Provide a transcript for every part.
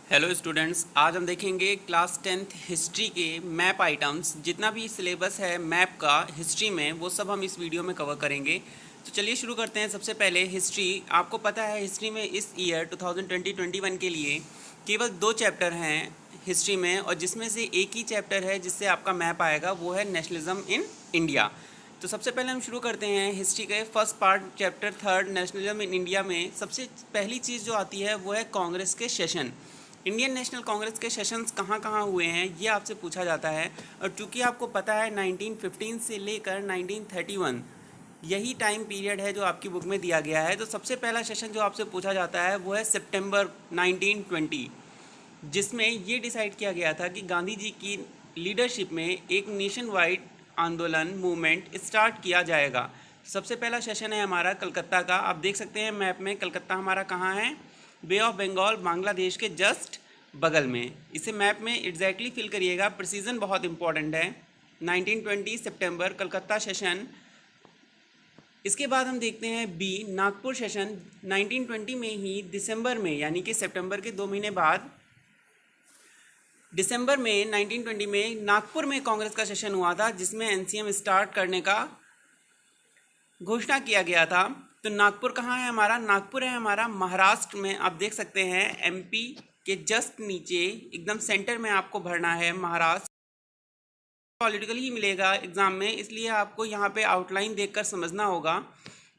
Hello students, आज हम देखेंगे क्लास 10th हिस्ट्री के मैप आइटम्स। जितना भी सिलेबस है मैप का हिस्ट्री में वो सब हम इस वीडियो में कवर करेंगे। तो चलिए शुरू करते हैं। सबसे पहले हिस्ट्री। आपको पता है हिस्ट्री में इस ईयर 2020-21 के लिए केवल 2 चैप्टर हैं हिस्ट्री में, और जिसमें से एक ही चैप्टर है जिससे आपका मैप आएगा, वो है नेशनलिज्म इन इंडिया। तो सबसे पहले हम शुरू करते हैं हिस्ट्री के first part chapter 3 nationalism in India में। सबसे पहली चीज़ जो आती है वो है कांग्रेस के सेशन। इंडियन नेशनल कांग्रेस के सेशंस कहाँ कहाँ हुए हैं ये आपसे पूछा जाता है। और चूँकि आपको पता है 1915 से लेकर 1931 यही टाइम पीरियड है जो आपकी बुक में दिया गया है, तो सबसे पहला सेशन जो आपसे पूछा जाता है वो है सितंबर 1920, जिसमें ये डिसाइड किया गया था कि गांधी जी की लीडरशिप में एक नेशन वाइड आंदोलन मूवमेंट स्टार्ट किया जाएगा। सबसे पहला सेशन है हमारा कलकत्ता का। आप देख सकते हैं मैप में कलकत्ता हमारा कहाँ है, बे ऑफ बंगाल बांग्लादेश के जस्ट बगल में। इसे मैप में एग्जैक्टली फिल करिएगा, प्रिसीजन बहुत इंपॉर्टेंट है। 1920 सितंबर कलकत्ता सेशन। इसके बाद हम देखते हैं बी नागपुर सेशन। 1920 में ही दिसंबर में, यानी कि सितंबर के 2 महीने बाद दिसंबर में 1920 में नागपुर में कांग्रेस का सेशन हुआ था, जिसमें एनसीएम स्टार्ट करने का घोषणा किया गया था। तो नागपुर कहाँ है हमारा, नागपुर है हमारा महाराष्ट्र में। आप देख सकते हैं एमपी के जस्ट नीचे एकदम सेंटर में आपको भरना है महाराष्ट्र। पॉलिटिकल ही मिलेगा एग्जाम में, इसलिए आपको यहाँ पे आउटलाइन देखकर समझना होगा।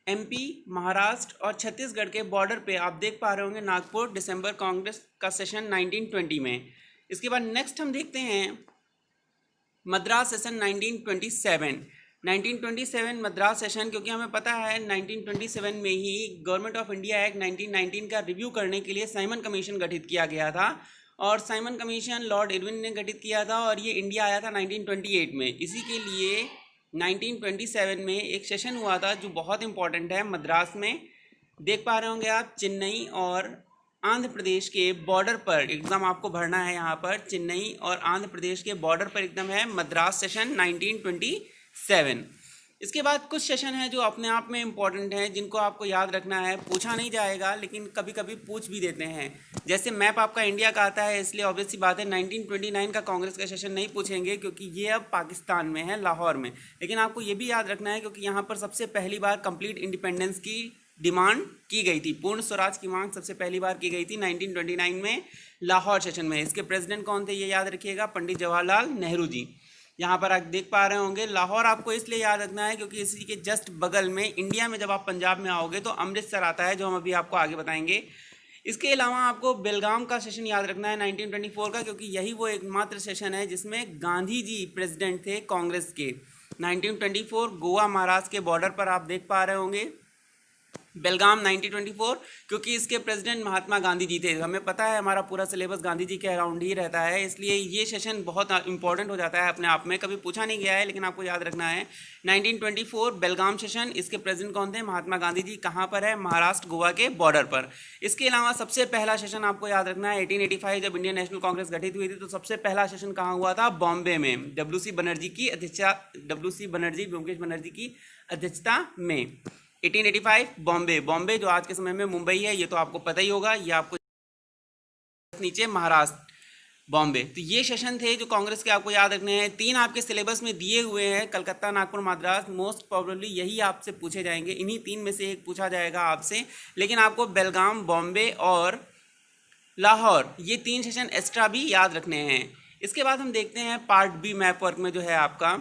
एमपी, महाराष्ट्र और छत्तीसगढ़ के बॉर्डर पे आप देख पा रहे होंगे नागपुर, दिसंबर कांग्रेस का सेशन 1920 में। इसके बाद नेक्स्ट हम देखते हैं मद्रास सेशन 1927 मद्रास सेशन, क्योंकि हमें पता है 1927 में ही गवर्नमेंट ऑफ इंडिया एक्ट 1919 का रिव्यू करने के लिए साइमन कमीशन गठित किया गया था, और साइमन कमीशन लॉर्ड इरविन ने गठित किया था, और ये इंडिया आया था 1928 में। इसी के लिए 1927 में एक सेशन हुआ था जो बहुत इंपॉर्टेंट है मद्रास में। देख पा रहे होंगे आप चेन्नई और आंध्र प्रदेश के बॉर्डर पर एग्ज़ाम आपको भरना है। यहाँ पर चेन्नई और आंध्र प्रदेश के बॉर्डर पर एकदम है मद्रास सेशन 1927। इसके बाद कुछ सेशन है जो अपने आप में इम्पॉर्टेंट हैं, जिनको आपको याद रखना है। पूछा नहीं जाएगा लेकिन कभी कभी पूछ भी देते हैं। जैसे मैप आपका इंडिया का आता है, इसलिए ऑब्वियस सी बात है 1929 का कांग्रेस का सेशन नहीं पूछेंगे, क्योंकि ये अब पाकिस्तान में है, लाहौर में। लेकिन आपको ये भी याद रखना है क्योंकि यहाँ पर सबसे पहली बार कंप्लीट इंडिपेंडेंस की डिमांड की गई थी, पूर्ण स्वराज की मांग सबसे पहली बार की गई थी 1929 में लाहौर सेशन में। इसके प्रेसिडेंट कौन थे ये याद रखिएगा, पंडित जवाहरलाल नेहरू जी। यहाँ पर आप देख पा रहे होंगे लाहौर आपको इसलिए याद रखना है क्योंकि इसी के जस्ट बगल में इंडिया में जब आप पंजाब में आओगे तो अमृतसर आता है, जो हम अभी आपको आगे बताएंगे। इसके अलावा आपको बेलगाम का सेशन याद रखना है 1924 का, क्योंकि यही वो एकमात्र सेशन है जिसमें गांधी जी प्रेसिडेंट थे कांग्रेस के। 1924 गोवा महाराष्ट्र के बॉर्डर पर आप देख पा रहे होंगे बेलगाम 1924, क्योंकि इसके प्रेसिडेंट महात्मा गांधी जी थे। हमें पता है हमारा पूरा सिलेबस गांधी जी के अराउंड ही रहता है, इसलिए ये सेशन बहुत इंपॉर्टेंट हो जाता है अपने आप में। कभी पूछा नहीं गया है लेकिन आपको याद रखना है 1924 बेलगाम सेशन। इसके प्रेसिडेंट कौन थे, महात्मा गांधी जी। कहाँ पर है, महाराष्ट्र गोवा के बॉर्डर पर। इसके अलावा सबसे पहला सेशन आपको याद रखना है 1885 जब इंडियन नेशनल कांग्रेस गठित हुई थी, तो सबसे पहला सेशन कहाँ हुआ था, बॉम्बे में, डब्ल्यू सी बनर्जी ब्योमकेश बनर्जी की अध्यक्षता में। 1885 बॉम्बे जो आज के समय में मुंबई है, ये तो आपको पता ही होगा। ये आपको नीचे महाराष्ट्र बॉम्बे। तो ये सेशन थे जो कांग्रेस के आपको याद रखने हैं। 3 आपके सिलेबस में दिए हुए हैं, कलकत्ता, नागपुर, मद्रास। मोस्ट प्रोबेबली यही आपसे पूछे जाएंगे, इन्हीं 3 में से एक पूछा जाएगा आपसे। लेकिन आपको बेलगाम, बॉम्बे और लाहौर, ये 3 सेशन एक्स्ट्रा भी याद रखने हैं। इसके बाद हम देखते हैं पार्ट बी मैप वर्क में जो है आपका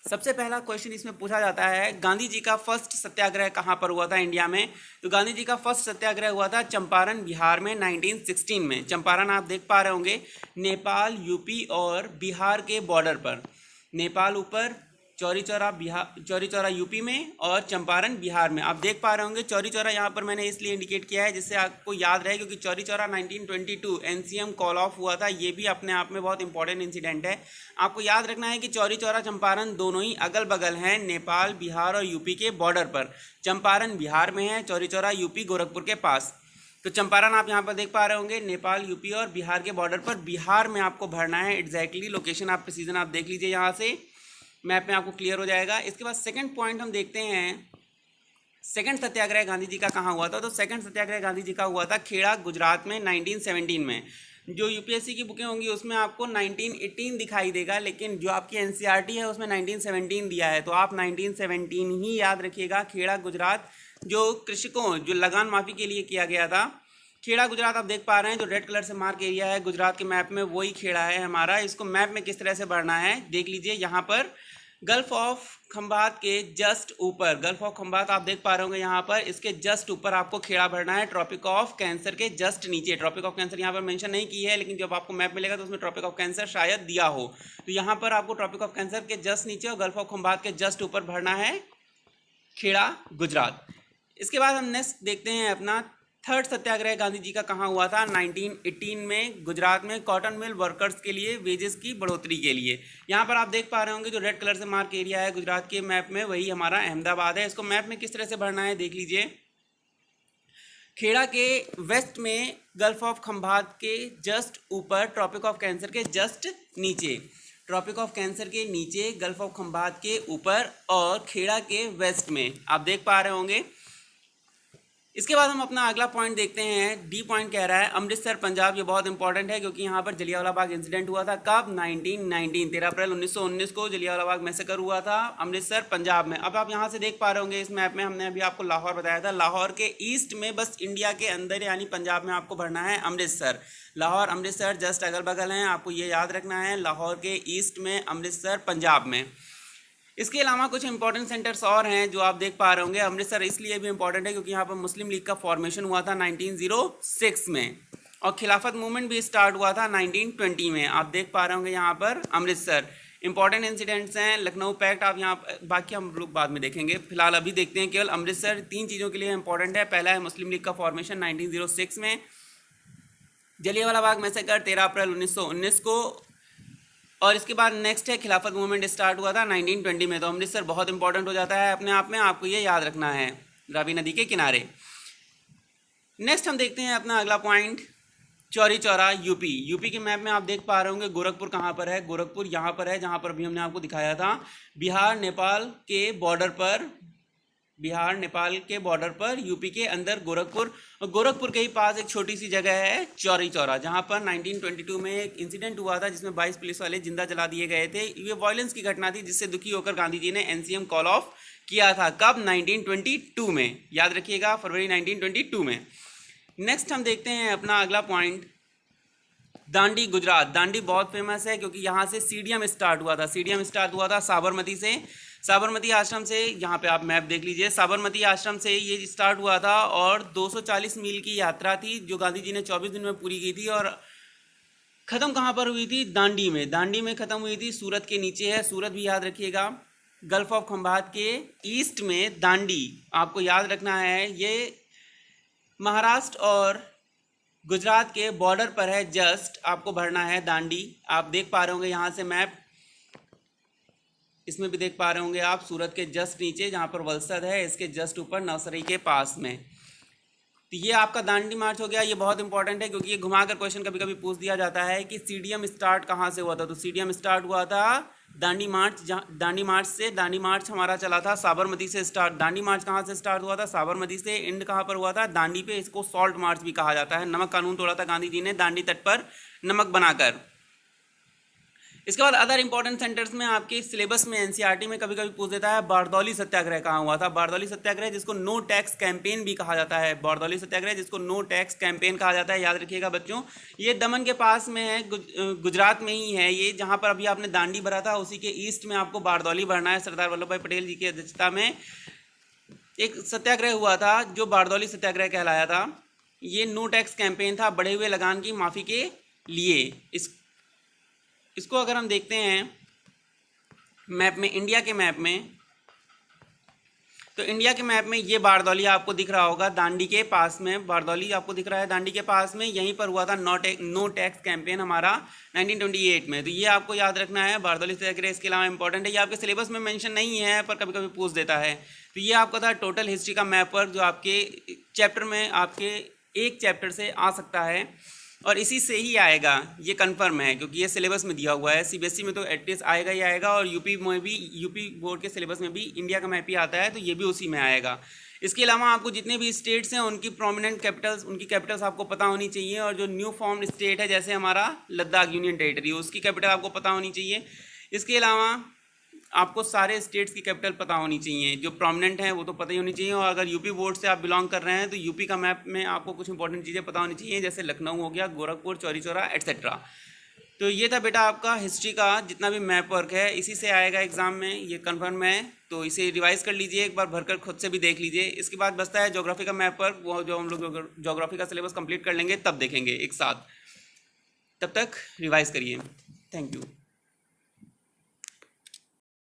सबसे पहला क्वेश्चन इसमें पूछा जाता है गांधी जी का फर्स्ट सत्याग्रह कहाँ पर हुआ था इंडिया में। तो गांधी जी का फर्स्ट सत्याग्रह हुआ था चंपारण बिहार में 1916 में। चंपारण आप देख पा रहे होंगे नेपाल, यूपी और बिहार के बॉर्डर पर। नेपाल ऊपर, चौरी चौरा यूपी में और चंपारण बिहार में। आप देख पा रहे होंगे चौरी चौरा यहाँ पर मैंने इसलिए इंडिकेट किया है जिससे आपको याद रहे, क्योंकि Chauri Chaura 1922 NCM call of हुआ था। ये भी अपने आप में बहुत इंपॉर्टेंट इंसिडेंट है। आपको याद रखना है कि चौरी चौरा चंपारण दोनों ही अगल बगल हैं, नेपाल, बिहार और यूपी के बॉर्डर पर। चंपारण बिहार में है, चौरी चौरा यूपी गोरखपुर के पास। तो चंपारण आप यहाँ पर देख पा रहे होंगे नेपाल, यूपी और बिहार के बॉर्डर पर। बिहार में आपको भरना है एग्जैक्टली लोकेशन, आप प्रिसीजन आप देख लीजिए यहाँ से मैप में आपको क्लियर हो जाएगा। इसके बाद सेकंड पॉइंट हम देखते हैं सेकंड सत्याग्रह गांधी जी का कहाँ हुआ था? तो सेकंड सत्याग्रह गांधी जी का हुआ था खेड़ा, गुजरात में 1917 में। जो यूपीएससी की बुकें होंगी उसमें आपको 1918 दिखाई देगा, लेकिन जो आपकी एनसीईआरटी है उसमें 1917 दिया है, तो आप 1917 ही याद रखिएगा। खेड़ा गुजरात जो कृषकों जो लगान माफ़ी के लिए किया गया था, खेड़ा गुजरात आप देख पा रहे हैं, जो रेड कलर से मार्क एरिया है गुजरात के मैप में वही खेड़ा है हमारा। इसको मैप में किस तरह से बढ़ना है देख लीजिए। यहाँ पर गल्फ ऑफ खंभात के जस्ट ऊपर, गल्फ ऑफ खंभात आप देख पा रहे होंगे यहाँ पर, इसके जस्ट ऊपर आपको खेड़ा भरना है, ट्रॉपिक ऑफ कैंसर के जस्ट नीचे। ट्रॉपिक ऑफ कैंसर यहाँ पर मेंशन नहीं की है, लेकिन जब आपको मैप मिलेगा तो उसमें ट्रॉपिक ऑफ कैंसर शायद दिया हो। तो यहाँ पर आपको ट्रॉपिक ऑफ कैंसर के जस्ट नीचे और गल्फ ऑफ खंभात के जस्ट ऊपर भरना है खेड़ा गुजरात। इसके बाद हम नेक्स्ट देखते हैं अपना थर्ड सत्याग्रह गांधी जी का कहाँ हुआ था? 1918 में गुजरात में कॉटन मिल वर्कर्स के लिए वेजेस की बढ़ोतरी के लिए। यहाँ पर आप देख पा रहे होंगे जो रेड कलर से मार्क एरिया है गुजरात के मैप में वही हमारा अहमदाबाद है। इसको मैप में किस तरह से भरना है देख लीजिए। खेड़ा के वेस्ट में गल्फ ऑफ खंभात के जस्ट ऊपर, ट्रॉपिक ऑफ कैंसर के जस्ट नीचे, ट्रॉपिक ऑफ कैंसर के नीचे, गल्फ ऑफ खंभात के ऊपर और खेड़ा के वेस्ट में आप देख पा रहे होंगे। इसके बाद हम अपना अगला पॉइंट देखते हैं। डी पॉइंट कह रहा है अमृतसर पंजाब। ये बहुत इंपॉर्टेंट है क्योंकि यहाँ पर जलियांवाला बाग इंसिडेंट हुआ था। कब? 1919, 13 अप्रैल 1919 को जलियांवाला बाग मैसेकर हुआ था अमृतसर पंजाब में। अब आप यहाँ से देख पा रहे होंगे इस मैप में, हमने अभी आपको लाहौर बताया था, लाहौर के ईस्ट में बस इंडिया के अंदर यानी पंजाब में आपको भरना है अमृतसर। लाहौर अमृतसर जस्ट अगल बगल हैं, आपको ये याद रखना है, लाहौर के ईस्ट में अमृतसर पंजाब में। इसके अलावा कुछ इंपॉर्टेंट सेंटर्स और हैं जो आप देख पा रहे होंगे। अमृतसर इसलिए भी इंपॉर्टेंट है क्योंकि यहाँ पर मुस्लिम लीग का फॉर्मेशन हुआ था 1906 में और खिलाफत मूवमेंट भी स्टार्ट हुआ था 1920 में। आप देख पा रहे होंगे यहाँ पर अमृतसर। इंपॉर्टेंट इंसिडेंट्स हैं लखनऊ पैक्ट, आप यहाँ बाकी हम लोग बाद में देखेंगे, फिलहाल अभी देखते हैं केवल अमृतसर। 3 चीज़ों के लिए इंपॉर्टेंट है। पहला है मुस्लिम लीग का फॉर्मेशन 1906 में, जलियांवाला बाग मैसेकर 13 अप्रैल 1919 को, और इसके बाद नेक्स्ट है खिलाफत मूवमेंट स्टार्ट हुआ था 1920 में। तो अमृतसर बहुत इंपॉर्टेंट हो जाता है अपने आप में, आपको ये याद रखना है, रावी नदी के किनारे। नेक्स्ट हम देखते हैं अपना अगला point, Chauri Chaura UP. UP के मैप में आप देख पा रहे होंगे गोरखपुर कहाँ पर है? गोरखपुर यहाँ पर है जहाँ पर अभी हमने आपको दिखाया था, बिहार नेपाल के बॉर्डर पर, बिहार नेपाल के बॉर्डर पर यूपी के अंदर गोरखपुर, और गोरखपुर के ही पास एक छोटी सी जगह है चौरी चौरा, जहां पर 1922 में एक इंसिडेंट हुआ था जिसमें 22 पुलिस वाले जिंदा जला दिए गए थे। ये वायलेंस की घटना थी जिससे दुखी होकर गांधी जी ने एनसीएम कॉल ऑफ किया था। कब? 1922 में, याद रखिएगा, फरवरी 1922 में। नेक्स्ट हम देखते हैं अपना अगला पॉइंट, दांडी गुजरात। दांडी बहुत फेमस है क्योंकि यहाँ से सीडीएम स्टार्ट हुआ था। सीडीएम स्टार्ट हुआ था साबरमती से, साबरमती आश्रम से। यहाँ पे आप मैप देख लीजिए, साबरमती आश्रम से ये स्टार्ट हुआ था और 240 मील की यात्रा थी जो गांधी जी ने 24 दिन में पूरी की थी। और ख़त्म कहाँ पर हुई थी? दांडी में। दांडी में ख़त्म हुई थी, सूरत के नीचे है, सूरत भी याद रखिएगा। गल्फ ऑफ खंभात के ईस्ट में दांडी आपको याद रखना है। ये महाराष्ट्र और गुजरात के बॉर्डर पर है, जस्ट आपको भरना है दांडी। आप देख पा रहे होंगे यहाँ से मैप, इसमें भी देख पा रहे होंगे आप, सूरत के जस्ट नीचे जहाँ पर वलसद है, इसके जस्ट ऊपर नवसरी के पास में। तो ये आपका दांडी मार्च हो गया। ये बहुत इंपॉर्टेंट है क्योंकि ये घुमाकर क्वेश्चन कभी कभी पूछ दिया जाता है कि सीडीएम स्टार्ट कहाँ से हुआ था। तो सीडीएम स्टार्ट हुआ था दांडी मार्च, दांडी मार्च से। दांडी मार्च हमारा चला था साबरमती से स्टार्ट। दांडी मार्च कहाँ से स्टार्ट हुआ था? साबरमती से। एंड कहाँ पर हुआ था? दांडी पे। इसको सॉल्ट मार्च भी कहा जाता है। नमक कानून तोड़ा था गांधी जी ने दांडी तट पर नमक बनाकर। इसके बाद अदर इंपॉर्टेंट सेंटर्स में आपके सिलेबस में एनसीईआरटी में कभी कभी पूछ देता है बारदौली सत्याग्रह कहाँ हुआ था। बारदौली सत्याग्रह जिसको नो टैक्स कैंपेन भी कहा जाता है, बारदौली सत्याग्रह जिसको नो टैक्स कैंपेन कहा जाता है, याद रखिएगा बच्चों। ये दमन के पास में है, गुजरात में ही है ये, जहाँ पर अभी आपने दांडी भरा था उसी के ईस्ट में आपको बारदौली भरना है। सरदार वल्लभ भाई पटेल जी की अध्यक्षता में एक सत्याग्रह हुआ था जो बारदौली सत्याग्रह कहलाया था। ये नो टैक्स कैंपेन था, बढ़े हुए लगान की माफ़ी के लिए। इसको अगर हम देखते हैं मैप में, इंडिया के मैप में, तो इंडिया के मैप में ये बारदौली आपको दिख रहा होगा दांडी के पास में। बारदौली आपको दिख रहा है दांडी के पास में, यहीं पर हुआ था नो टैक्स कैंपेन हमारा 1928 में। तो ये आपको याद रखना है बारदौली सत्याग्रह। इसके अलावा इंपॉर्टेंट है, ये आपके सिलेबस में मेंशन नहीं है पर कभी कभी पूछ देता है। तो ये आपका था टोटल हिस्ट्री का मैप पर, जो आपके चैप्टर में आपके एक चैप्टर से आ सकता है और इसी से ही आएगा, ये कंफर्म है क्योंकि ये सिलेबस में दिया हुआ है। सीबीएसई में तो एटलीस्ट आएगा ही आएगा और यूपी में भी, यूपी बोर्ड के सिलेबस में भी इंडिया का मैप ही आता है, तो ये भी उसी में आएगा। इसके अलावा आपको जितने भी स्टेट्स हैं उनकी प्रोमिनेंट कैपिटल्स, उनकी कैपिटल्स आपको पता होनी चाहिए। और जो न्यू फॉर्म स्टेट है जैसे हमारा लद्दाख यूनियन टेरिटरी, उसकी कैपिटल आपको पता होनी चाहिए। इसके अलावा आपको सारे स्टेट्स की कैपिटल पता होनी चाहिए, जो प्रोमिनेंट हैं वो तो पता ही होनी चाहिए। और अगर यूपी बोर्ड से आप बिलोंग कर रहे हैं तो यूपी का मैप में आपको कुछ इंपॉर्टेंट चीज़ें पता होनी चाहिए, जैसे लखनऊ हो गया, गोरखपुर, चौरी चौरा एट्सेट्रा। तो ये था बेटा आपका हिस्ट्री का जितना भी मैप वर्क है, इसी से आएगा एग्जाम में, ये कन्फर्म है। तो इसे रिवाइज कर लीजिए, एक बार भरकर खुद से भी देख लीजिए। इसके बाद बचता है ज्योग्राफी का मैप वर्क, वो जो हम लोग ज्योग्राफी का सिलेबस कंप्लीट कर लेंगे तब देखेंगे एक साथ। तब तक रिवाइज करिए। Thank you.